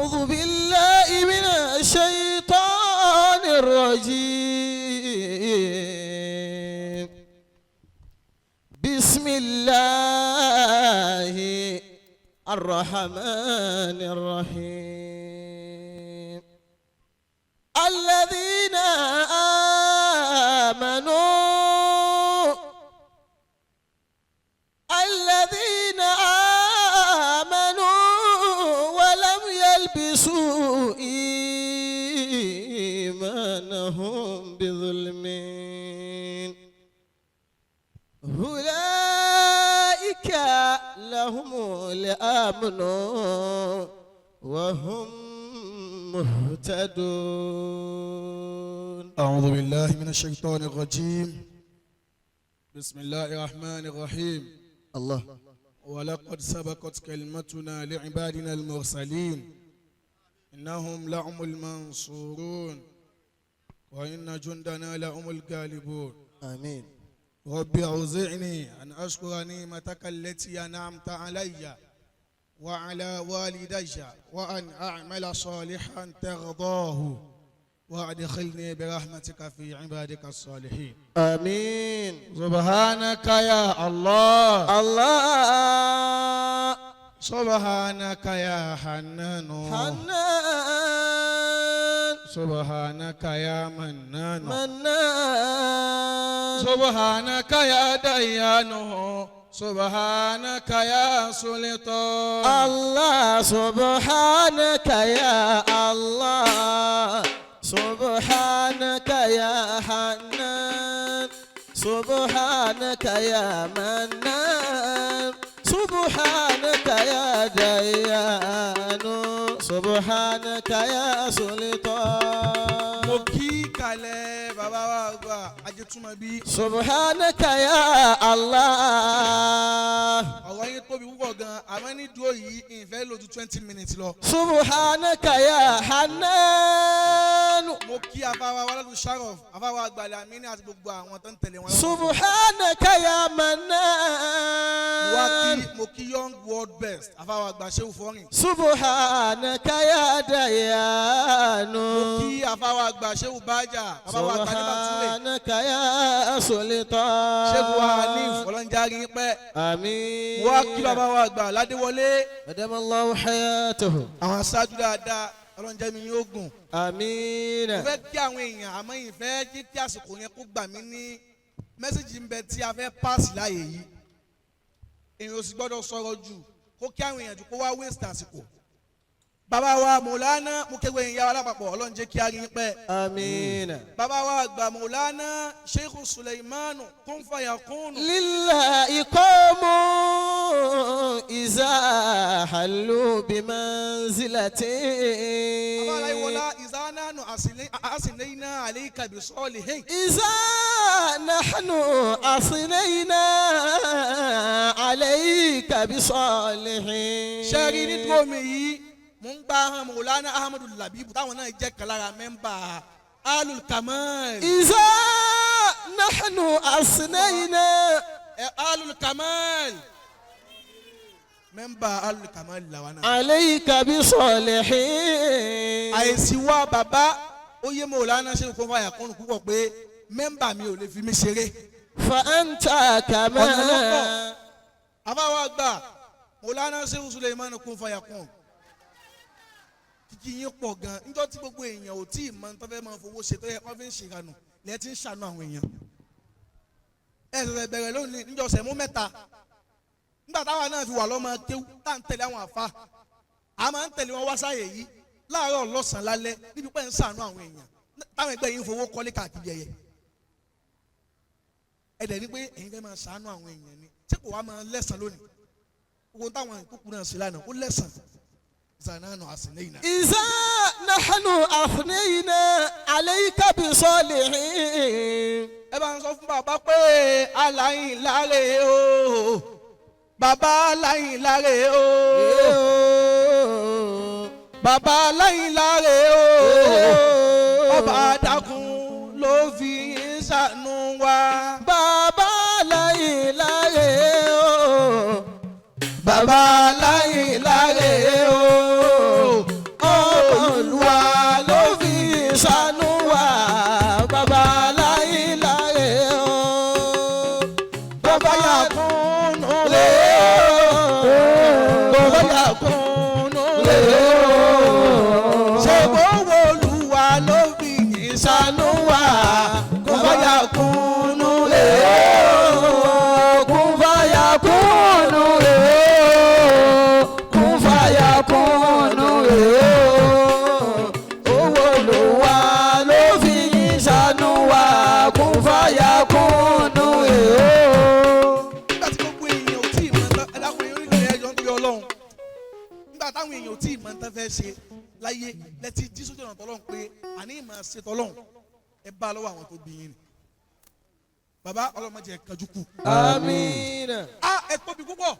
أعوذ بالله من الشيطان الرجيم بسم الله الرحمن الرحيم الذين آمنوا ولم يلبسوا إيمانهم بظلم أولئك لهم الأمن وهم مهتدون. أعوذ بالله من الشيطان الرجيم. بسم الله الرحمن الرحيم. الله. ولقد سبقت كلمتنا لعبادنا المرسلين إنهم لهم المنصورون وإن جندنا لهم الغالبون. آمين. رب أوزعني أن أشكر نعمتك التي أنعمت علي وعلى والدي وأن أعمل صالحا ترضاه وأدخلني برحمتك في عبادك الصالحين. آمين. سبحانك يا الله. الله. سبحانك يا حنان. حنان. سبحانك يا منان. منان. سبحانك يا ديان. سبحانك يا سلطان. الله. سبحانك يا الله. سبحانك يا حنان. سبحانك يا منان. سبحانك يا ديان. سبحانك يا سلطان. مكيكالي بابا أجتما بي. سبحانك يا الله. àwọn yìí tóbi púpọ̀ gan-an àmọ́ ní dúró yìí ìfẹ́ lò ju 20 minutes lọ. سبحانك يا حنان. mo kí afáwa wàlúù sharaf afáwa àgbàlẹ̀ àmínú àti gbogbo àwọn tó ń tẹ̀lé wọn. سبحانك يا منان. mo kí young world best afáwa àgbà Sheikh Fọ́rin. سبحانك يا ديان. mo kí afáwa àgbà Sheikh Bájà afáwa àgbà nígbàtúwẹ̀. سبحانك يا سلطان. Sheikh Hanif ọlọ́njárí pẹ́. آمين. wá kí bàbá wa àgbà Ládéwọlé. أدام الله حياته. àwọn aṣáájú dáadáa ọlọ́njẹ́ mi yóò gùn. آمين. mo fẹ́ kí àwọn èèyàn àmọ́ ìfẹ́ kí àsìkò yẹn kó gbà mí ní mẹ́sàgì ń bẹ tí a fẹ́ pàṣẹ láàyè yìí. èèyàn ò sì gbọ́dọ̀ sọ̀rọ̀ jù kó kí àwọn èèyàn jù kó wá waste àsìkò. bàbá wa Mọ̀lánà mú kéwé ìyá wa lápapọ̀ ọlọ́njẹ́ kí a rí pẹ́. آمين. bàbá wa àgbà Mọ̀lánà Sheikh Suleimanu Kunfayakun. لله قوم إذا حلوا بمنزلته. bàbá aláìwọlá ìzánánù àsìlẹ́yìnà àlẹ́yìká bisalihin. إذا نحن أصلينا عليك بصالحين. sẹ́ẹ̀rì ní dúró mi yìí mo ń gbá hàn Mọ̀lánà Ahmadu Labeeb táwọn náà jẹ́ kan lára mẹ́mbà Alul Kamal. إذا نحن أصلينا Alul Kamal mẹ́mbà Alul Kamal làwọn náà. عليك بصالحين. àìsí wá bàbá ó yé Mọ̀lánà Sheikh Kunfayakun púpọ̀ pé mẹ́mbà mi ò lè fi mí ṣeré. فأنت كما. àbáwá gbà Mọ̀lánà Sheikh Suleimanu Kunfayakun kíkí yín pọ̀ gan níjọ́ tí gbogbo èèyàn ò tí ì mọ tó fẹ́ máa fowó ṣe tó yẹ kó fi ń ṣèranù lẹ́ẹ̀ tí ń ṣàánú àwọn èèyàn. ẹ ṣẹ̀ṣẹ̀ bẹ̀rẹ̀ lónìí níjọ́ sẹ̀mú mẹ́ta nígbà táwa náà fi wà lọ́mọ kéwú tá à ń tẹ̀lé àwọn àfa a máa ń tẹ̀lé wọn wá sáyè yìí láàárọ̀ lọ́sàn-án lálẹ́ níbi pẹ́ ń ṣàánú àwọn èèyàn táwọn ẹgbẹ́ yìí ń fowó kọ́lé káàkiri ẹ̀yẹ. ẹ dẹ̀ ní pé ẹ̀yin fẹ́ máa ṣàánú àwọn èèyàn ni tí kò wá máa lẹ́sàn lónìí gbogbo táwọn ìkókù náà ṣe lánàá ó lẹ́sàn. زنان عصنينا إذا نحن أثنينا عليك بصالحين. ẹ bá ń sọ fún bàbá pé aláìn láre o bàbá aláìn láre o bàbá aláìn láre o ọba dákun ló fi ń ṣàánú wa. bàbá aláìn láre o bàbá aláìn láre o owó ló wà ló fi yín ṣàánú wa kún fàyà kúnnù. nígbà tí gbogbo èèyàn ò tí ì mọ̀ tán ẹ̀dákùnrin orílẹ̀ ẹ̀jọ̀ ń torí ọlọ́run nígbà táwọn èèyàn ò tí ì mọ̀ tán fẹ́ ṣe láyé lẹ́tí jí sójú ọ̀nà tọ́lọ́run pé àní ìmọ̀ ṣe tọ́lọ́run ẹ bá lọ́wọ́ àwọn tó bí yín ni bàbá ọlọ́mọdé kanjú kù. àmín. ẹ tóbi púpọ̀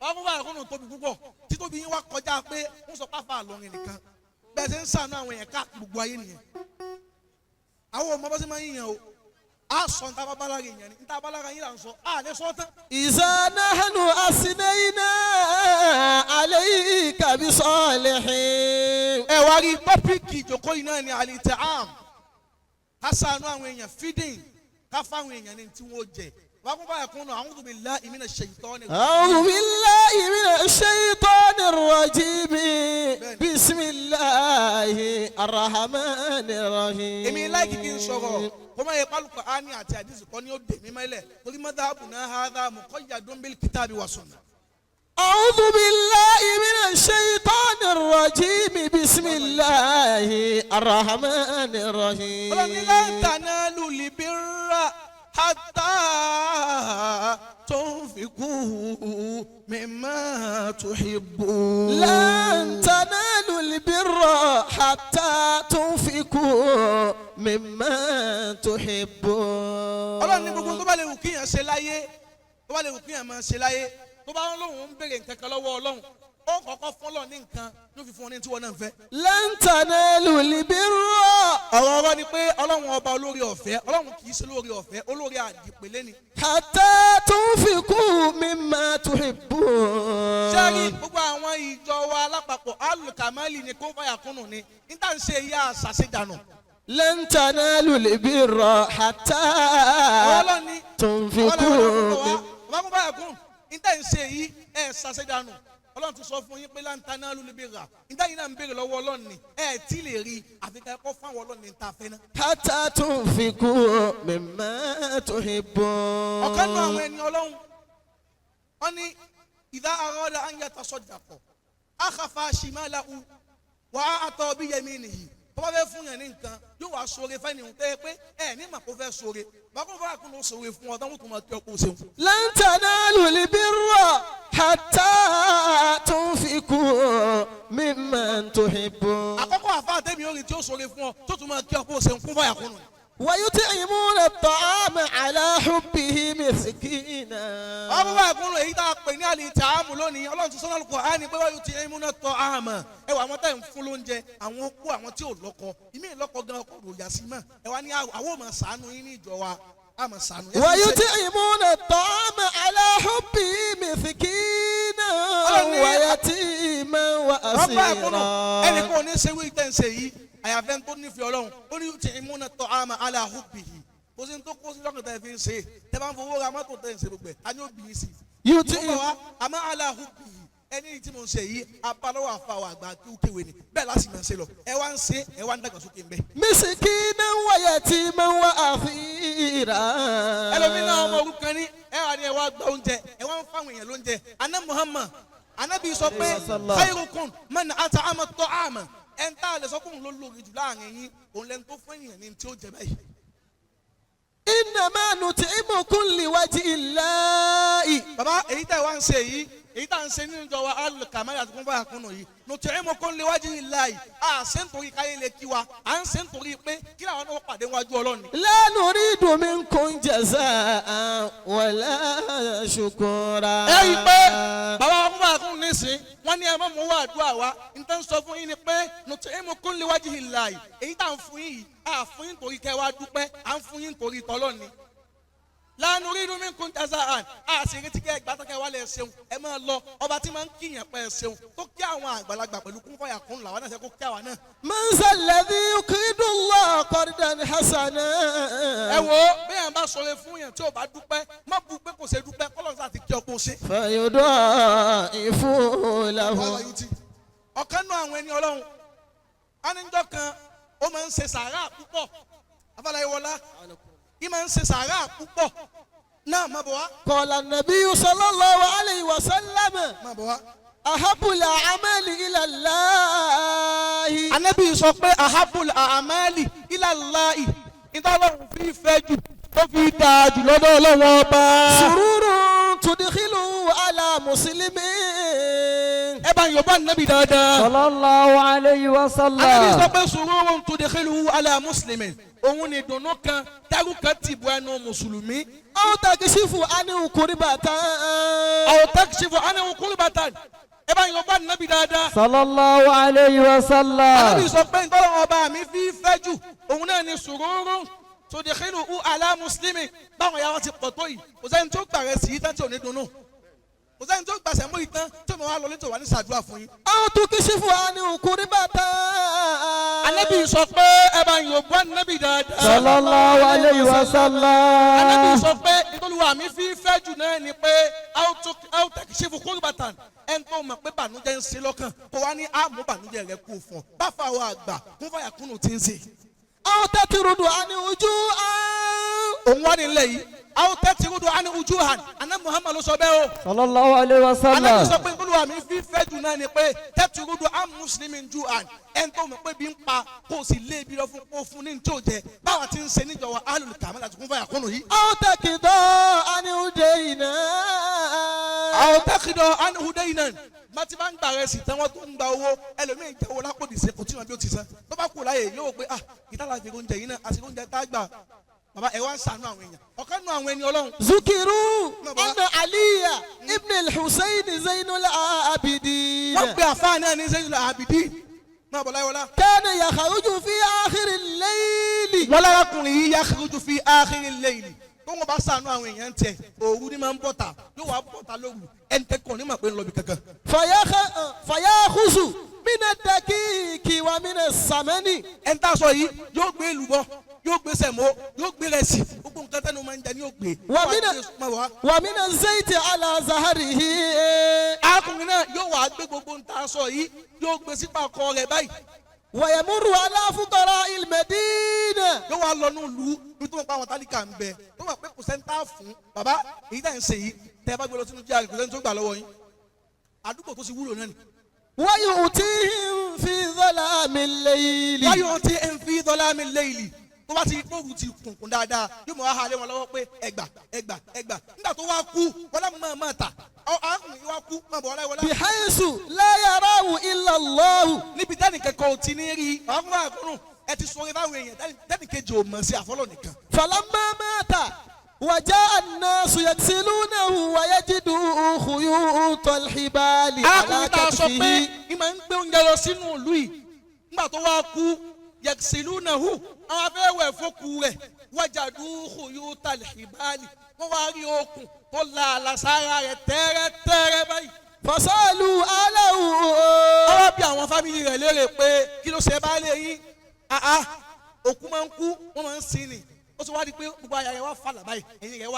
ọkùnrin báyìí kọ́nà tóbi púpọ̀ títóbi yín wá kọjá pé ń sọ pápá àlọ́rin nìkan bẹ́ẹ̀ ṣe ń sànú àwọn èèyàn káàkiri gbogbo ayé nìyẹn àwọn ọmọ bọ́sẹ̀ máa ń yíyan o a sọ níta bábálára èèyàn ni níta bábálára yín là ń sọ a lè sọ tán. إذا نحن أثنينا عليك بصالحين. ẹ wá rí tọ́pìkì ìjókòó yìí náà ni Al-Itiam ká sànú àwọn èèyàn feeding ká fáwọn èèyàn ní tí wọ́n jẹ وكنفيكن أعوذ بالله من الشيطان الرجيم. أعوذ بالله من الشيطان الرجيم. بسم الله الرحمن الرحيم. èmi láìkí kí n sọ̀rọ̀ kó má yẹ pálukọ̀ á ní àti àdìsí kan ní ó dè mí mọ́lẹ̀ torí madhabuna hadha muqayyadun bil kitabi wa sunnah. أعوذ بالله من الشيطان الرجيم. بسم الله الرحمن الرحيم. لن تنالوا البر حتى تنفقوا مما تحبون. لن تنالوا البر حتى تنفقوا مما تحبون. Ọlọ́run ní gbogbo tó bá lè wù kíyàn ṣe láyé tó bá lè wù kíyàn máa ṣe láyé tó bá lóun ń béèrè nǹkan kan lọ́wọ́ Ọlọ́run ó kọ́kọ́ fún Ọlọ́run ní nǹkan ló fi fún ọ ní tí wọ́n náà ń fẹ́. لن تنالوا البر. ọ̀rọ̀ ni pé Ọlọ́run ọba olórí ọ̀fẹ́ Ọlọ́run kì í ṣe olórí ọ̀fẹ́ olórí àdìpẹ̀lẹ́ ni. حتى تنفقوا مما تحبون. sẹ́rí gbogbo àwọn ìjọ wa alápapọ̀ alùkàmálì ni Kunfayakun ni níta ń ṣe ìyá àṣàṣedànù. لن تنالوا البر حتى تنفقوا. Kunfayakun níta ń ṣe yìí ẹ̀ ṣàṣedànù. Ọlọ́run ti sọ fún yín pé lan tanalul birra níta yìí náà ń béèrè lọ́wọ́ Ọlọ́run ni ẹ̀ tí lè rí àfi ká ẹ̀kọ́ fáwọn Ọlọ́run ní ta fẹ́ náà. حتى تنفقوا مما تحبون. ọ̀kan náà àwọn ẹni Ọlọ́run wọ́n ní idha arada an yatasaddaqa akhafa shimalahu wa a'ta bi yaminihi tó bá fẹ́ fún yẹn ní nǹkan yóò wá sóore fẹ́ni òun tẹ́ pé ẹ̀ ní mà kó fẹ́ sóore Kunfayakun ló sóore fún ọ táwọn tó máa kí ọ kó ṣeun. لن تنالوا البر حتى تنفقوا مما تحبون. àkọ́kọ́ àfáà tẹ́mi orin tí ó sóore fún ọ tó tún máa kí ọ kó ṣeun Kunfayakun. ويطعمون الطعام على حبه مسكينا. Kunfayakun èyí tá a pè ní Al-Itiam lónìí Ọlọ́run ti sọ nínú Al-Qur'ani pé ويطعمون الطعام ẹ wà àwọn tẹ́ ń fún lóúnjẹ àwọn opó àwọn tí ò lọ́kọ ìmí ìlọ́kọ gan ọkọ ròyà sí mọ́ ẹ wá ní àwọn ò máa ṣàánú yín ní ìjọ wa a máa ṣàánú. ويطعمون الطعام على حبه مسكينا ويتيما وأسيرا. ẹnì kan ò ní ṣe wí tẹ́ ń ṣe yìí àyàfẹ́ tó nífẹ̀ẹ́ Ọlọ́run ó ní yutimuna at-ta'ama ala hubbihi kò sí ní tó kó sí lọ́kàn tẹ́ fi ń ṣe tẹ́ bá ń fowó ra mọ́tò tẹ́ ń ṣe gbogbo ẹ̀ a ní ó bì í sí. yóò wá àmọ́ ala hubbihi ẹni tí mo ń ṣe yìí abalọ́wọ́ àfàwọ̀ àgbà kí ó kéwé ni bẹ́ẹ̀ láti máa ń ṣe lọ ẹ wá ń ṣe ẹ wá ń dàgbàsókè ń bẹ. مسكينا ويتيما وأسيرا. ẹlòmínà ọmọ òrukàn ní ẹ wà ní ẹ wá gba oúnjẹ ẹ wá ń fáwọn èèyàn lóúnjẹ aná Muhammad anábì sọ pé khairukum man at'ama at-ta'ama ẹ̀ ń tà lè sọ fún òun ló lórí jù láàrin yín òun lẹ́nu tó fún èèyàn ní tí ó jẹ báyìí. إنما نطعمكم لوجه الله. bàbá èyí tẹ̀ wá ń ṣe yìí èyí tá à ń ṣe nínú ìjọ wa al-Kamali àti Kunfayakun yìí nut'imukum liwajhi llahi à ṣe ń torí káyé lè kí wa à ń ṣe ń torí pé kí làwọn náà pàdé wájú Ọlọ́run ni. لا نريد منكم جزاء ولا شكورا. ẹ rí i pé bàbá Kunfayakun nísìn wọ́n ní ẹ má mú wá àdúrà wa n tẹ́ ń sọ fún yín ni pé nut'imukum liwajhi llahi èyí tá à ń fún yín yìí à fún yín torí kẹ́ wá dúpẹ́ à ń fún yín torí t'Ọlọ́run ni. La nuridu minkum jaza'an a sì retí kẹ́ gbàtàkẹ́ wà lẹ́ ṣeun ẹ máa lọ ọba tí máa ń kíyàn pẹ́ ṣeun tó kí àwọn àgbàlagbà pẹ̀lú Kunfayakun làwọn náà ṣe kó kí àwa náà. من ذا الذي يقرض الله قرضا حسنا. ẹ wo bí yẹn bá sọ̀rọ̀ fún yẹn tí o bá dúpẹ́ má bu pé kò ṣe dúpẹ́ kọ́lọ́n sá ti kí ọ kó ṣe. فيضاعف له. ọ̀kan náà àwọn ẹni Ọlọ́run anijọ́ kan ó máa ń ṣe sàárà púpọ̀ afáláyé wọlá ìmọ̀ ń ṣe sàárà púpọ̀ náà má bọ̀ wá. قال النبي صلى الله عليه وسلم má bọ̀ wá. ahabul amali ila Allah. Ànábì sọ pé ahabul amali ila Allah ìtọ́lọ́run fi fẹ́ jù ó fi dáa jù lọ́dọ̀ Ọlọ́run ọba. sururun tudkhilu ala muslimin. ẹ bá Yorùbá Ànábì dáadáa. sallallahu alayhi wa sallam. Ànábì sọ pé sururun tudkhilu ala muslimin. òun ni dùnnú kan dárú kan ti bu ẹnu mùsùlùmí. aw takshifu anhu kurbatan. aw takshifu anhu kurbatan. ẹ bá Yorùbá Ànábì dáadáa. sallallahu alayhi wa sallam. Ànábì sọ pé ìtọ́lọ́run ọba mi fi fẹ́ jù òun náà ni sururun tudkhilu ala muslimin. báwọn yàrá ti pọ̀ tó yìí kò sẹ́ni tó gbà rẹ̀ sí yìí tán tí ò ní dunnú. kò sẹ́ni tó gbà sẹ́mú yìí tán tí mo wá lọ létò wá ní sàdúrà fún yín. aw takshifu anhu kurbatan. Ànábì sọ pé ẹ bá Yorùbá Ànábì dáadáa. sallallahu alayhi wa sallam. Ànábì sọ pé ìtọ́lùwà mi fi fẹ́ jù náà ni pé aw takshifu kurbatan. ẹni tó mọ̀ pé bànújẹ́ ń ṣe lọ́kàn kó wá ní àmú bànújẹ́ rẹ̀ kú fún ọ. báfa àwọn àgbà Kunfayakun ti ń ṣe. aw tatrudu anhu ju'an. òun wá nílẹ̀ yìí aw tatrudu anhu wujuhan. Ànábì Muhammad ló sọ bẹ́ẹ̀ o. sallallahu alayhi wa Ànábì sallam. sọ pé ìtọ́lùwà mi fi fẹ́ jù náà ni pé tatrudu an muslimin ju'an. ẹni tó mọ̀ pé bí ń pa kó o sì lé ibi lọ fún kó fún ní ní tí ò jẹ báwa ti ń ṣe níjọba Al-Itiam àti Kunfayakun yìí. aw takida anhu dayna. àwọn tẹ́kìdọ̀ anihude iná bá ti máa ń gbà rẹ̀ sí tán wọ́n tó ń gba owó ẹlòmíì jẹ́ owó lápò dìse kò tí wọn bí ó ti san tó bá kú láyè yóò pé ìtàlá fi oúnjẹ yìí náà àti oúnjẹ tá a gbà bàbá ẹ̀ wá ń sànú àwọn èèyàn ọ̀kan nù àwọn ẹni Ọlọ́run. zukiru anna aliya ibn al-husayn zainul abidin. wọ́n pe àfáà náà ní Zainul Abidin náà bọ̀ láyọ̀lá. kana yakhruju fi akhir al-layli. wọ́n lárakùnrin yìí yakhruju fi akhir al-layli tó wọn bá sànú àwọn èèyàn tẹ òru ni máa ń bọ̀tà yóò wá bọ̀tà lóru ẹni tẹ kàn ní mà pé ń lọ bí kankan. fayakhuzu min ad-daqiqi wa min as-samani. ẹni tá a sọ yìí yóò gbé èlùbọ́ yóò gbé sẹ̀mó yóò gbé rẹsì gbogbo nǹkan tẹ́nu máa ń jẹ ní yóò gbé. wa min az-zayti ala zahrihi. arákùnrin náà yóò wá gbé gbogbo ń ta aṣọ yìí yóò gbé sípà kọ rẹ̀ báyìí. wa yamurru ala fuqara al-madina. yóò wá lọ ní ìlú bí tó ń pa àwọn tálíkà ń bẹ tó wà pé kò sẹ́ńtà fún bàbá èyí tá à ń ṣe yìí tẹ́ ẹ bá gbé lọ sínú jíà kò sẹ́ni tó gbà lọ́wọ́ yín àdúgbò tó sì wúlò náà ni. wa yu'tihim fi dhalami al-layli. wáyé wọn ti ń fi dhalami al-layli tó bá ti kóòrù ti kùnkùn dáadáa yóò mọ̀ wá halẹ̀ wọn lọ́wọ́ pé ẹgbà nígbà tó wá kú wọlé máa ta arákùnrin wá kú máa bọ̀ wọlé. bihaysu la yarahu illa Allah. níbi tẹ́nì kẹ́kọ̀ọ́ ò ti ní rí ọkùnrin ẹ ti sọ ibà àwọn èèyàn tẹ́nì kejì ò mọ̀ sí àfọlọ́ nìkan. falamma mata waja'a an-nasu yaghsilunahu wa yajidu khuyuta al-hibali ala arákùnrin tá a sọ pé katfihi. ìmọ̀ ń gbé oúnjẹ lọ sínú ìlú yìí nígbà tó wá kú yaghsilunahu àwọn afẹ́wẹ̀ fọ́kù rẹ̀ wajadu khuyuta al-hibali wọ́n wá rí okùn tó la àlàsára rẹ̀ tẹ́rẹ́tẹ́rẹ́ báyìí. fasalu alahu. ọwọ́ bí àwọn fámìlì rẹ̀ léèrè pé kí ló ṣe bá lè yín òkú máa ń kú wọ́n máa ń sin ni ó sì wá di pé gbogbo àyà rẹ̀ wá fàlà báyìí ẹ̀yìn rẹ̀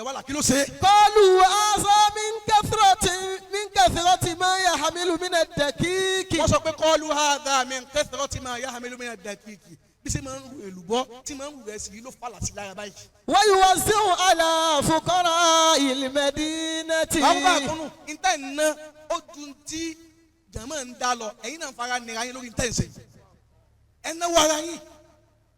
wá là kí ló ṣe. qalu asa min kathrati ma yahmilu min ad-daqiqi. wọ́n sọ pé qalu hadha min kathrati ma yahmilu min ad-daqiqi bí ṣe máa ń ru èlùbọ́ tí máa ń ru ẹ̀sìn yìí ló fàlà sí lára báyìí. wa yuwazzi'u ala fuqara'il madinati. àwọn bá àkúnnù níta ìná ó ju ti jàmọ́ ń dá lọ ẹ̀yin náà fara nira yín lórí níta ìṣe ẹ̀ náwó ara yín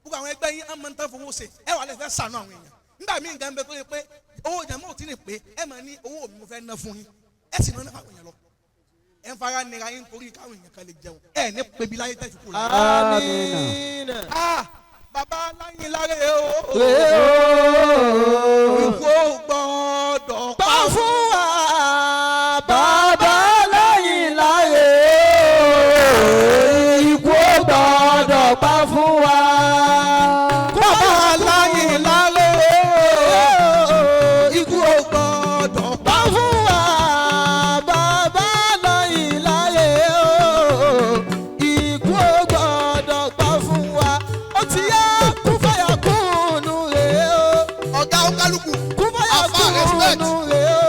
gbogbo àwọn ẹgbẹ́ yín á máa ń tán fowó ṣe ẹ wà lè fẹ́ sànú àwọn èèyàn nígbà míì nǹkan bẹ tó yẹ pé owó jàmọ́ ò tí ì pé ẹ máa ní owó mi mo fẹ́ ná fún yín ẹ sì máa ná fáwọn èèyàn lọ ẹ ń fara nira yín torí káwọn èèyàn kan lè jẹun ẹ ní pebi láyé tẹ̀sí kúrò láyé. àmín. bàbá láyìn láre o ikú ò gbọ́dọ̀ pa pa fún wa. bàbá lẹ́yìn láyé ikú ò gbọ́dọ̀ pa fún wa. bàbá láyìn láre ikú ò gbọ́dọ̀ pa pa fún wa. bàbá lẹ́yìn láyé ikú ò gbọ́dọ̀ pa fún wa. ó ti yá Kunfayakun rèé o. ọ̀gá ọ̀kálùkù Kunfayakun respect. rèé o.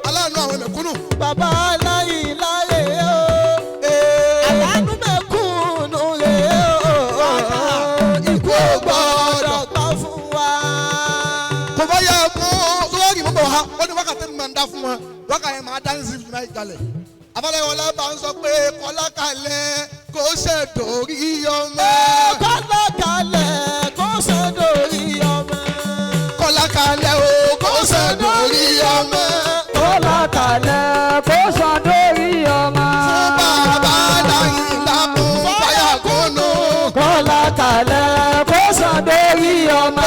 aláàánú àwọn mẹ̀kúnnù. bàbá lẹ́yìn láyé o. àlánú mẹ̀kúnnù rèé o. ikú ò gbọ́dọ̀ pa fún wa. kò bá yẹ kó sọ́wọ́rì mọ́bọ̀ ha wọ́n ní wákàtí máa ń dá fún wọn wákàtí máa dá ní sí ìfúnná ìjàlẹ̀ Abálẹ̀wọlá bá ń sọ pé kọ́lákalẹ̀ kó ṣèdórí ọmọ. Kọ́lákalẹ̀ kó ṣèdórí ọmọ. Kọ́lákalẹ̀ o kó ṣèdórí ọmọ. Kọ́lákalẹ̀ kó ṣèdórí ọmọ. Fún bàbá Aláyìnlá Kunfayakun. Kọ́lákalẹ̀ kó ṣèdórí ọmọ.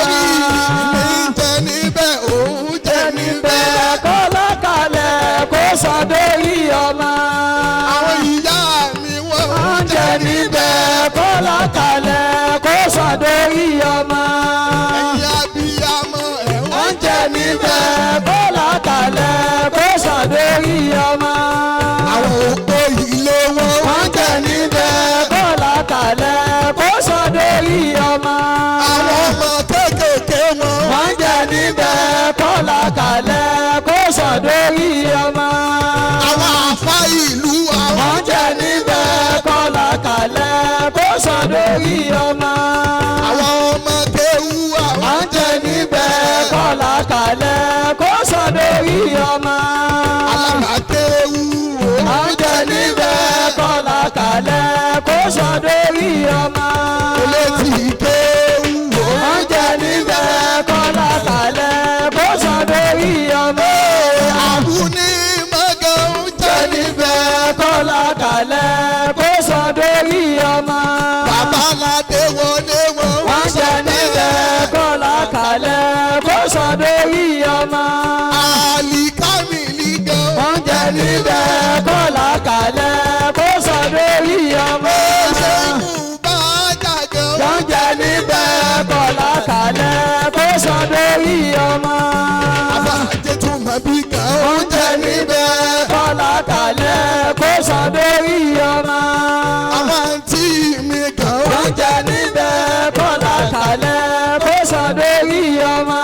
Jẹ níbẹ̀ òun jẹ níbẹ̀. Kọ́lákalẹ̀ kó ṣèdórí ọmọ. Àwọn ìyá mi wọ́n jẹ níbẹ̀. Kọ́lákalẹ̀ kó ṣèdórí ọmọ. Ẹ̀yin abiyamọ ẹ̀ wọ́n jẹ níbẹ̀. Kọ́lákalẹ̀ kó ṣèdórí ọmọ. àwọn òpó ilé wọ́n jẹ níbẹ̀. Kọ́lákalẹ̀ kó ṣèdórí ọmọ. àwọn ọmọ kéékèèké wọ́n jẹ níbẹ̀. Kọ́lákalẹ̀ kó ṣèdórí ọmọ. àwọn àfá ìlú wọ́n jẹ níbẹ̀. Kọ́lákalẹ̀ kó ṣèdórí ọmọ. àwọn ọmọ kéwú wọ́n jẹ níbẹ̀. Kọ́lákalẹ̀ kó ṣèdórí ọmọ. alábàákéwú wọ́n jẹ níbẹ̀. Kọ́lákalẹ̀ kó ṣèdórí ọmọ. létí kéwú wọ́n jẹ níbẹ̀. Kọ́lákalẹ̀ kó ṣèdórí ọmọ. àbúní mọ́gàn jẹ níbẹ̀. Kọ́lákalẹ̀ kó ṣèdórí ọmọ. babaládé wọlé wọ́n jẹ níbẹ̀. Kọ́lákalẹ̀ kó ṣèdórí ọmọ. àlìkámìlì gan wọ́n jẹ níbẹ̀. Kọ́lákalẹ̀ kó ṣèdórí ọmọ. ṣé mú bá jàgàn wọ́n jẹ níbẹ̀. Kọ́lákalẹ̀ kó ṣèdórí ọmọ. àbájẹ́ tún mọ̀ bí gan wọ́n jẹ níbẹ̀. Kọ́lákalẹ̀ kó ṣèdórí ọmọ. àwọn àǹtí mi gan wọ́n jẹ níbẹ̀. Kọ́lákalẹ̀ kó ṣèdórí ọmọ.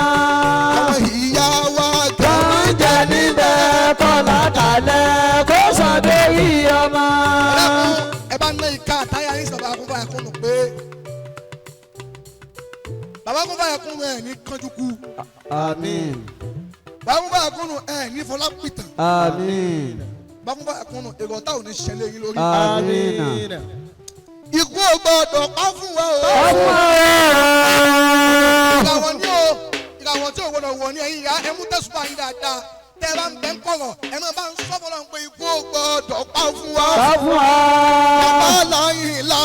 àwọn ìyá wa gan wọ́n jẹ níbẹ̀. Kọ́lákalẹ̀ kó ṣèdórí ọmọ. ẹ bá ná ìka àtàyà yín sọ̀rọ̀ Kunfayakun pé bàbá Kunfayakun ẹ̀ ní kánjú kú Àmín. bàbá Kunfayakun ẹ̀ ní fọlápìtàn Àmín. bàbá Kunfayakun èrò ọ̀tá ò ní ṣẹlẹ̀ yín lórí. Àmín. ikú ò gbọdọ̀ pa fún wa o. ìràwọ̀ ní o ìràwọ̀ tí ò gbọdọ̀ wọ̀ ní ẹ̀yìn ìyá ẹ mú tẹ̀sùbà yín dáadáa tẹ́ ẹ bá ń bẹ́ ń kọ̀rọ̀ ẹ máa bá ń sọ́bọ̀ lọ́n pé ikú ò gbọdọ̀ pa fún wa. Sọ fún wa. bàbá Aláyìnlá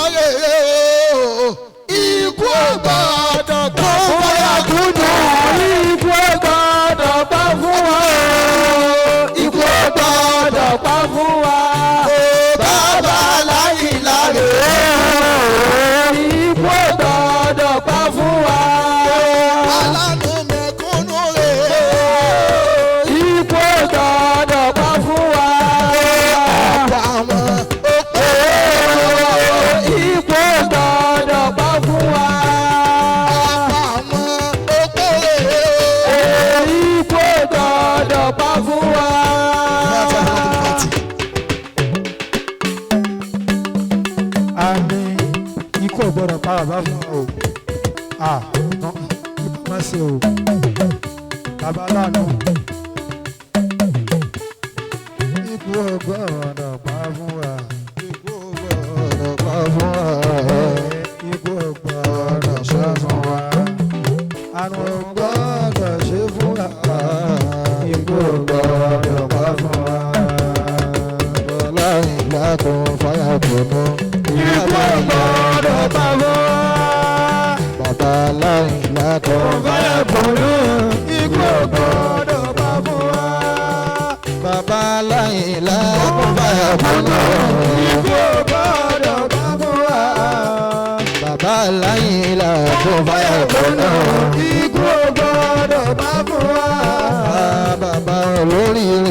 ikú ò gbọdọ̀ pa fún wa. Kunfayakun ikú ò gbọdọ̀ pa fún wa. Ikú ò gbọdọ̀ pa fún wa. bàbá Aláyìnlá Ikú ò gbọdọ̀ pa fún wa. alánú mẹ̀kúnnù Ikú ò gbọdọ̀ pa fún wa. àwọn òpó Ikú ò gbọdọ̀ pa fún wa. àwọn òpó Ikú ò gbọdọ̀ pa fún wa. Àmín. Ikú ò gbọdọ̀ pa bàbá fún wa o. Má ṣe o. Bàbá aláàánú. Ikú ò gbọdọ̀ pa fún wa. Ikú ò gbọdọ̀ pa fún wa. Ikú ò gbọdọ̀ ṣe fún wa. Àrùn ò gbọdọ̀ ṣe fún wa. Ikú ò gbọdọ̀ pa fún wa. Olayinka Kunfayakun. Ikú ò gbọdọ̀ pa fún wa. Bàbá Aláyìnlá Kunfayakun. Ikú ò gbọdọ̀ pa fún wa. Bàbá Aláyìnlá Kunfayakun. Ikú ò gbọdọ̀ pa fún wa. Bàbá Aláyìnlá Kunfayakun. Ikú ò gbọdọ̀ pa fún wa. Bàbá olóríire.